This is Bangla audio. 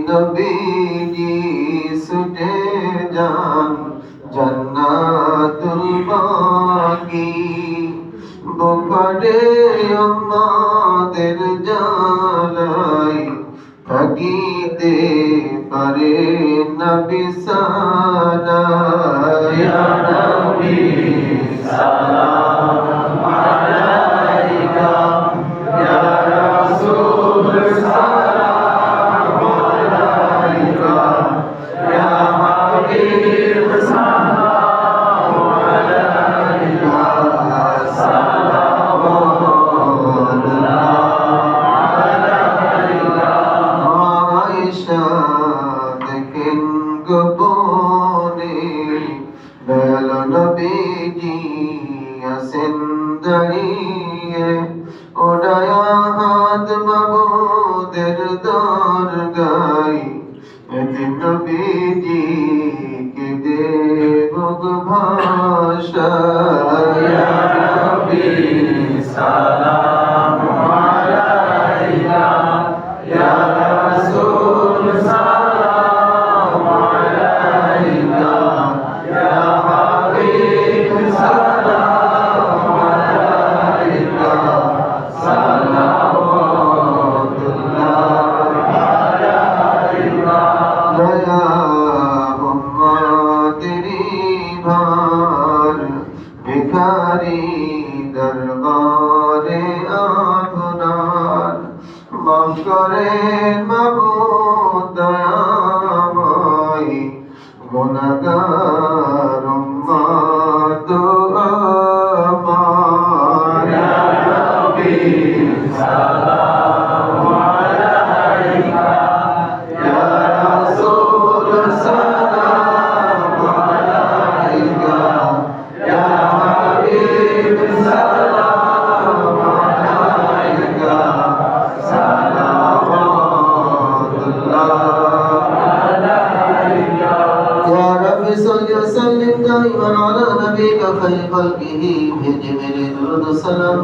নবীজি ছুটে যান জান্নাতুল বাকি বুখারে আমাদের জালাই থাকিতে পারে না বিছানা ইয়া নবী সালাম আলাইকা ইয়া রাসূল সালাম আলাইকা ইয়া হাবিব সালাম আলাইকা দেখেন গোপনে দয়াল নবীজি আছেন দাঁড়িয়ে ওডায়া হাত মাবুদের দরগায় এদিন নবীজি কে দেব ভাষা ইয়া নবী সালাম আলাইকা ইয়া রাসূল সালাম আলাইকা ইয়া হাবিব সালাম আলাইকা সালাওয়াতুল্লাহ আলাইকা দয়া উম্মতেরি ভার ভিখারি দরবারে আপনার মাফ করেন মাবুদ দয়াময় গুনাহগার উম্মত আমার ইয়া নবী সালাম আলাইকা ইয়া রাসূল সালাম আলাইকা ইয়া হাবিব সালাম আলাইকা يا رب صل وسلم دائما على نبيك خير خلقه भेज मेरे दुरूद सलाम